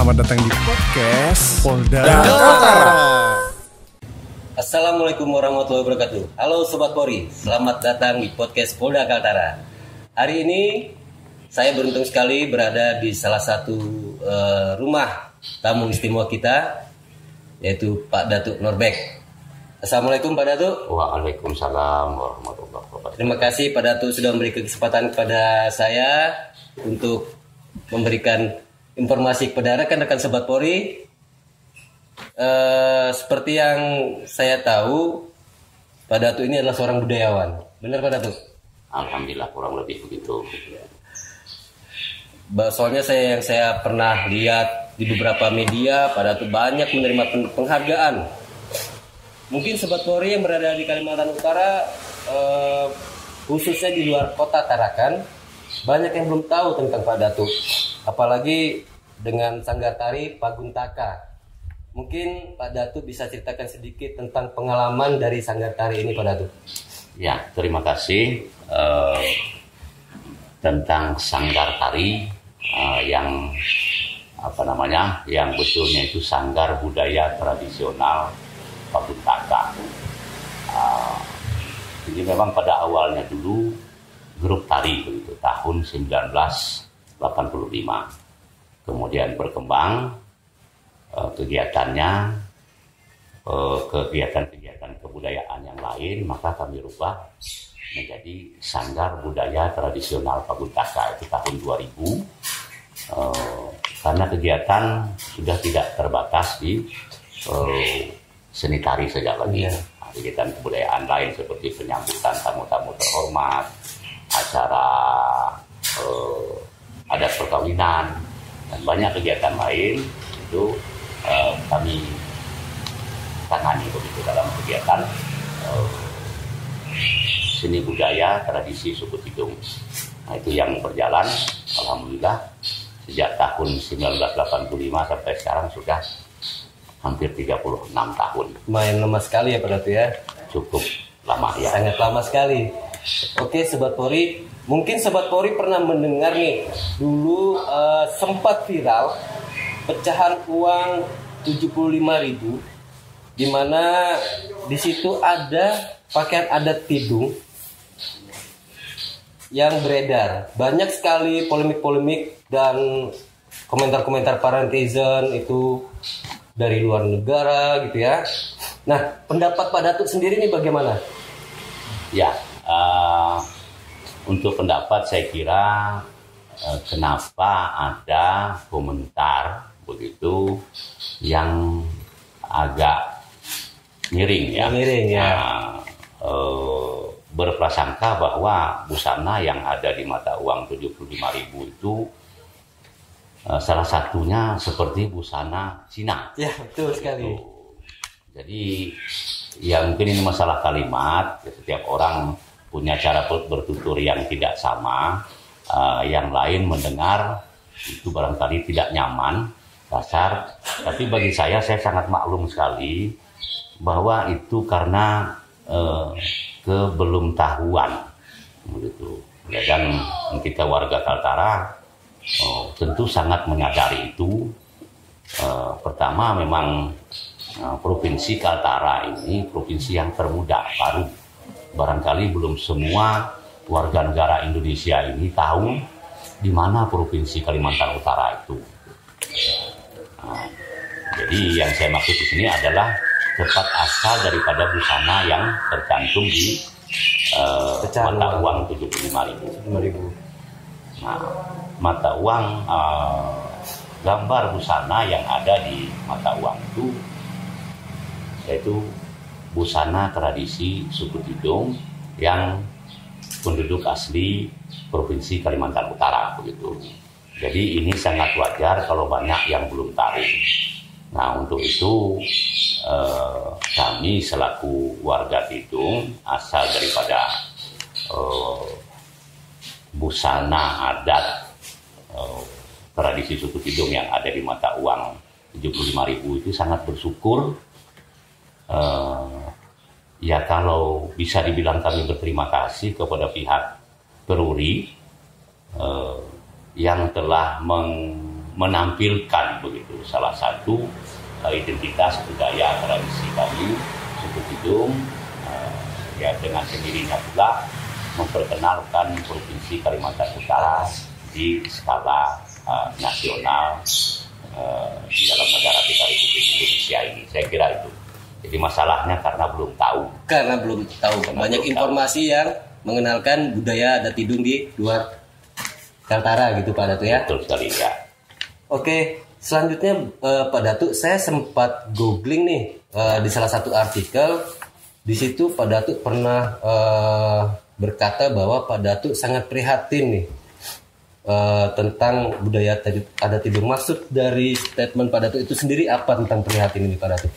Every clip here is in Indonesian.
Selamat datang di podcast Polda Kaltara. Assalamualaikum warahmatullahi wabarakatuh. Halo Sobat Polri, selamat datang di podcast Polda Kaltara. Hari ini saya beruntung sekali berada di salah satu rumah tamu istimewa kita, yaitu Pak Datuk Norbek. Assalamualaikum Pak Datuk. Waalaikumsalam warahmatullahi wabarakatuh. Terima kasih Pak Datuk sudah memberi kesempatan kepada saya untuk memberikan informasi kepada rekan-rekan Sobat Polri. Seperti yang saya tahu, Pak Datuk ini adalah seorang budayawan. Benar Pak Datuk? Alhamdulillah kurang lebih begitu. Soalnya saya pernah lihat di beberapa media, Pak Datuk banyak menerima penghargaan. Mungkin Sobat Polri yang berada di Kalimantan Utara, khususnya di luar kota Tarakan, banyak yang belum tahu tentang Pak Datuk. Apalagi dengan Sanggar Tari Paguntaka. Mungkin Pak Datuk bisa ceritakan sedikit tentang pengalaman dari Sanggar Tari ini Pak Datuk. Ya, terima kasih. Tentang Sanggar Tari yang betulnya itu Sanggar Budaya Tradisional Paguntaka. Jadi memang pada awalnya dulu grup tari begitu tahun 1985. Kemudian berkembang kegiatannya, kegiatan kebudayaan yang lain, maka kami rubah menjadi Sanggar Budaya Tradisional Paguntaka itu tahun 2000. Karena kegiatan sudah tidak terbatas di seni tari saja lagi. Kegiatan kebudayaan lain seperti penyambutan tamu-tamu terhormat, acara adat perkawinan, dan banyak kegiatan lain itu kami tangani begitu dalam kegiatan seni budaya tradisi suku Tidung. Nah, itu yang berjalan alhamdulillah sejak tahun 1985 sampai sekarang sudah hampir 36 tahun. Main lama sekali ya Pak Datuk ya. Cukup lama ya. Sangat lama sekali. Oke Sobat Polri, mungkin Sobat Polri pernah mendengar nih, dulu sempat viral pecahan uang 75.000, di mana di situ ada pakaian adat Tidung yang beredar. Banyak sekali polemik-polemik dan komentar-komentar para netizen itu dari luar negara gitu ya. Nah, pendapat Pak Datuk sendiri ini bagaimana? Ya, untuk pendapat saya kira kenapa ada komentar begitu yang agak miring ya. Miring ya. Berprasangka bahwa busana yang ada di mata uang 75.000 itu salah satunya seperti busana Cina. Ya, betul sekali. Jadi ya mungkin ini masalah kalimat, setiap orang punya cara bertutur yang tidak sama, yang lain mendengar itu barangkali tidak nyaman, kasar, tapi bagi saya sangat maklum sekali bahwa itu karena kebelumtahuan begitu. Ya, dan kita warga Kaltara tentu sangat menyadari itu. Pertama memang Provinsi Kaltara ini provinsi yang termuda, baru. Barangkali belum semua warga negara Indonesia ini tahu di mana Provinsi Kalimantan Utara itu. Jadi yang saya maksud di sini adalah tempat asal daripada busana yang tercantum di mata uang 75.000. Nah, mata uang gambar busana yang ada di mata uang itu yaitu busana tradisi suku Tidung yang penduduk asli Provinsi Kalimantan Utara begitu. Jadi ini sangat wajar kalau banyak yang belum tahu. Nah, untuk itu kami selaku warga Tidung asal daripada busana adat tradisi suku Tidung yang ada di mata uang 75.000 itu sangat bersyukur. Ya kalau bisa dibilang kami berterima kasih kepada pihak Peruri yang telah menampilkan begitu salah satu identitas budaya tradisi kami suku Tidung, ya dengan sendirinya pula memperkenalkan Provinsi Kalimantan Utara di skala nasional di dalam negara kita Republik Indonesia ini. Saya kira itu. Jadi masalahnya karena belum tahu. Banyak informasi yang mengenalkan budaya adat Tidung di luar Kaltara gitu Pak Datu ya. Betul sekali ya. Oke, selanjutnya Pak Datu, saya sempat googling nih di salah satu artikel. Di situ Pak Datu pernah berkata bahwa Pak Datu sangat prihatin nih tentang budaya adat Tidung. Maksud dari statement Pak Datu itu sendiri apa tentang prihatin ini Pak Datu?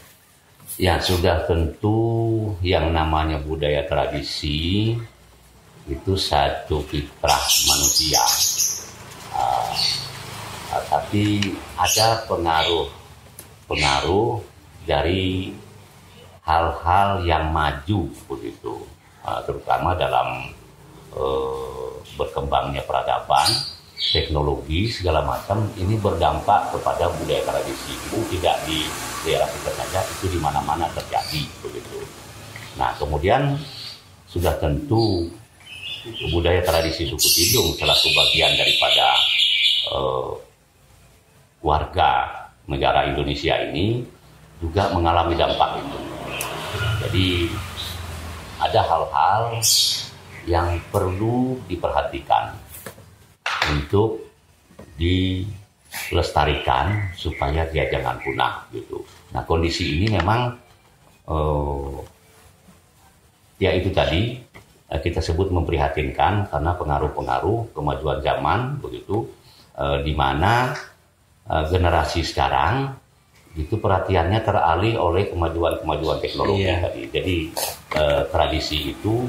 Ya sudah tentu yang namanya budaya tradisi itu satu fitrah manusia. Tapi ada pengaruh dari hal-hal yang maju begitu, terutama dalam berkembangnya peradaban, teknologi segala macam ini berdampak kepada budaya tradisi. Itu tidak di daerah kita saja, itu di mana-mana terjadi begitu. Nah kemudian sudah tentu budaya tradisi suku Tidung selaku bagian daripada warga negara Indonesia ini juga mengalami dampak itu. Jadi ada hal-hal yang perlu diperhatikan untuk dilestarikan supaya dia jangan punah gitu. Nah kondisi ini memang ya itu tadi kita sebut memprihatinkan karena pengaruh-pengaruh kemajuan zaman begitu, di mana generasi sekarang itu perhatiannya teralih oleh kemajuan teknologi tadi. Jadi tradisi itu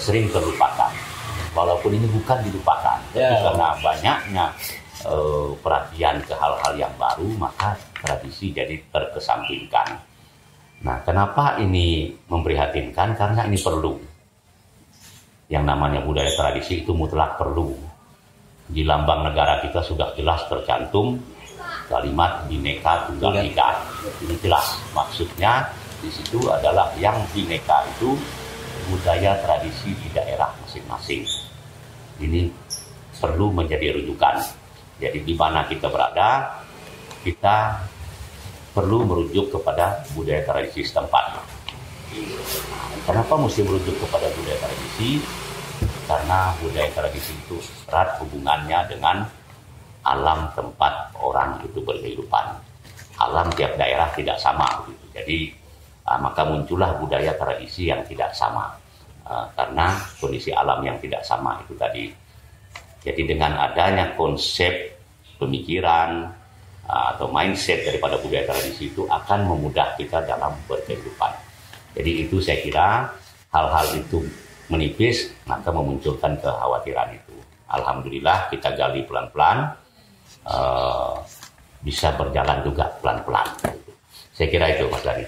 sering terlupakan. Walaupun ini bukan dilupakan, tapi karena banyaknya perhatian ke hal-hal yang baru, maka tradisi jadi terkesampingkan. Nah, kenapa ini memprihatinkan? Karena ini perlu. Yang namanya budaya tradisi itu mutlak perlu. Di lambang negara kita sudah jelas tercantum kalimat Bhinneka Tunggal Ika. Ini jelas maksudnya di situ adalah yang Bhinneka itu budaya tradisi di daerah masing-masing. Ini perlu menjadi rujukan. Jadi di mana kita berada, kita perlu merujuk kepada budaya tradisi setempat. Kenapa mesti merujuk kepada budaya tradisi? Karena budaya tradisi itu erat hubungannya dengan alam tempat orang itu berkehidupan. Alam tiap daerah tidak sama begitu. Jadi maka muncullah budaya tradisi yang tidak sama karena kondisi alam yang tidak sama itu tadi. Jadi dengan adanya konsep pemikiran atau mindset daripada budaya tradisi itu akan memudah kita dalam berkehidupan. Jadi itu saya kira hal-hal itu menipis maka memunculkan kekhawatiran itu. Alhamdulillah kita gali pelan-pelan, bisa berjalan juga pelan-pelan. Saya kira itu Mas Dani.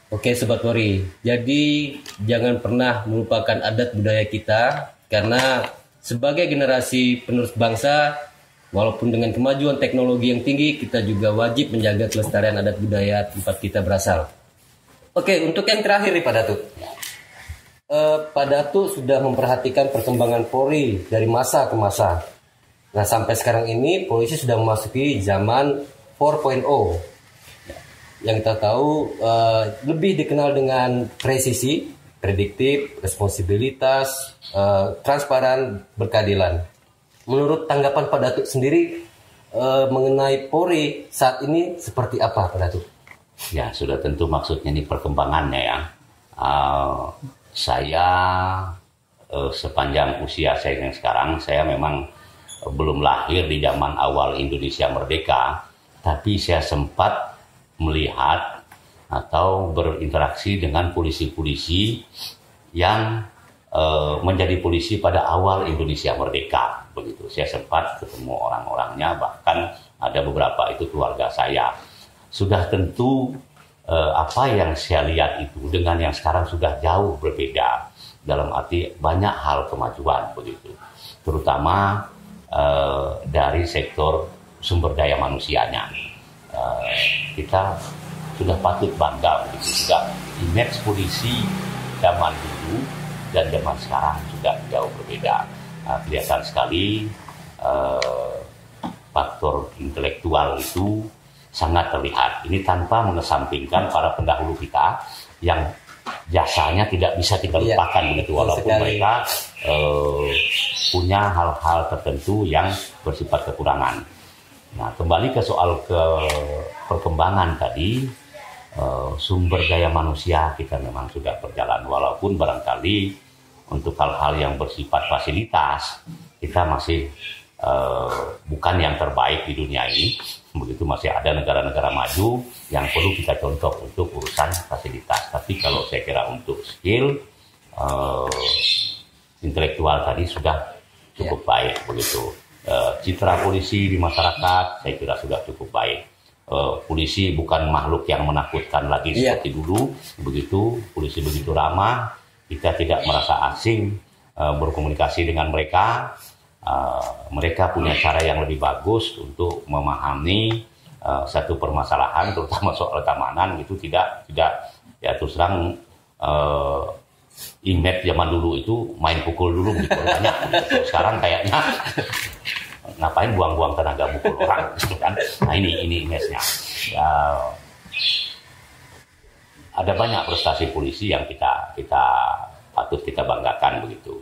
Oke Sobat Polri, jadi jangan pernah melupakan adat budaya kita, karena sebagai generasi penerus bangsa, walaupun dengan kemajuan teknologi yang tinggi, kita juga wajib menjaga kelestarian adat budaya tempat kita berasal. Oke, untuk yang terakhir nih Pak Datu. Pak Datu sudah memperhatikan perkembangan Polri dari masa ke masa. Nah sampai sekarang ini polisi sudah memasuki zaman 4.0. Yang kita tahu lebih dikenal dengan presisi, prediktif, responsibilitas, transparan, berkeadilan. Menurut tanggapan Pak Datu sendiri mengenai Polri saat ini seperti apa Pak Datu? Ya sudah tentu maksudnya ini perkembangannya ya. Saya sepanjang usia saya yang sekarang, saya memang belum lahir di zaman awal Indonesia merdeka, tapi saya sempat melihat atau berinteraksi dengan polisi-polisi yang menjadi polisi pada awal Indonesia merdeka. Begitu, saya sempat ketemu orang-orangnya, bahkan ada beberapa itu keluarga saya. Sudah tentu apa yang saya lihat itu dengan yang sekarang sudah jauh berbeda, dalam arti banyak hal kemajuan begitu, terutama dari sektor sumber daya manusianya. Kita sudah patut bangga begitu juga. Image polisi zaman dulu dan zaman sekarang juga jauh berbeda. Kelihatan sekali faktor intelektual itu sangat terlihat. Ini tanpa mengesampingkan para pendahulu kita yang jasanya tidak bisa kita lupakan begitu, walaupun mereka punya hal-hal tertentu yang bersifat kekurangan. Nah, kembali ke soal perkembangan tadi, sumber daya manusia kita memang sudah berjalan, walaupun barangkali untuk hal-hal yang bersifat fasilitas kita masih bukan yang terbaik di dunia ini. Begitu, masih ada negara-negara maju yang perlu kita contoh untuk urusan fasilitas. Tapi kalau saya kira untuk skill intelektual tadi sudah cukup baik begitu. Citra polisi di masyarakat saya kira sudah cukup baik. Polisi bukan makhluk yang menakutkan lagi seperti dulu. Begitu, polisi begitu ramah, kita tidak merasa asing berkomunikasi dengan mereka. Mereka punya cara yang lebih bagus untuk memahami satu permasalahan, terutama soal keamanan gitu. Tidak ya terus terang, image zaman dulu itu main pukul dulu gitu banyak. Gitu. Sekarang kayaknya ngapain buang-buang tenaga pukul orang gitu kan. Nah ini image-nya. Ada banyak prestasi polisi yang kita patut kita banggakan begitu.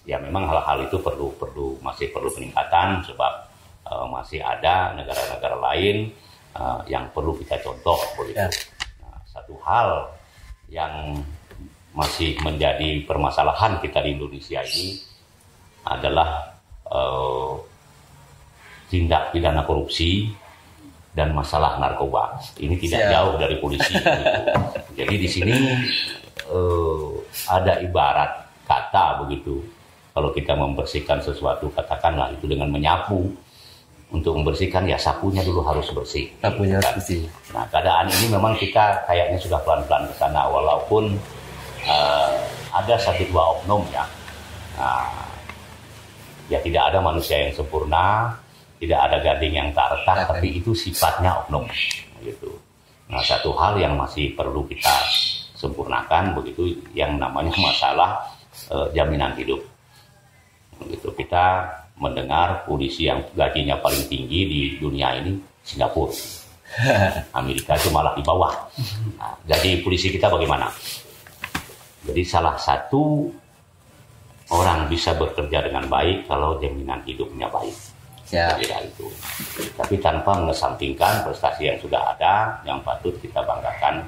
Ya memang hal-hal itu masih perlu peningkatan, sebab masih ada negara-negara lain yang perlu kita contoh begitu. Nah, satu hal yang masih menjadi permasalahan kita di Indonesia ini adalah tindak pidana korupsi dan masalah narkoba. Ini tidak jauh dari polisi. Begitu. Jadi di sini ada ibarat kata begitu. Kalau kita membersihkan sesuatu, katakanlah itu dengan menyapu. Untuk membersihkan ya sapunya dulu harus bersih. Sapunya kan? bersih. Nah, keadaan ini memang kita kayaknya sudah pelan-pelan ke sana, walaupun ada satu dua oknum ya. Ya tidak ada manusia yang sempurna, tidak ada gading yang tak retak, tapi itu sifatnya oknum gitu. Nah, satu hal yang masih perlu kita sempurnakan begitu yang namanya masalah jaminan hidup. Begitu, kita mendengar polisi yang gajinya paling tinggi di dunia ini Singapura. Amerika itu malah di bawah. Nah, jadi polisi kita bagaimana? Jadi salah satu orang bisa bekerja dengan baik kalau jaminan hidupnya baik. Kira itu. Tapi tanpa mengesampingkan prestasi yang sudah ada, yang patut kita banggakan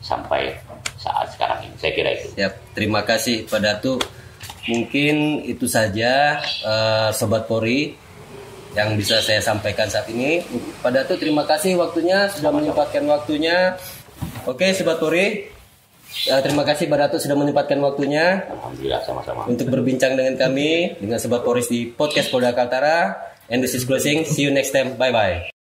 sampai saat sekarang ini. Saya kira itu. Terima kasih Pak Datu. Mungkin itu saja Sobat Polri yang bisa saya sampaikan saat ini. Pak Datu, terima kasih waktunya, sudah menyempatkan waktunya. Oke Sobat Polri, terima kasih Pak Datu sudah menyempatkan waktunya. Alhamdulillah, sama-sama. Untuk berbincang dengan kami, dengan Sobat Polri di Podcast Polda Kaltara. And this is closing. See you next time. Bye-bye.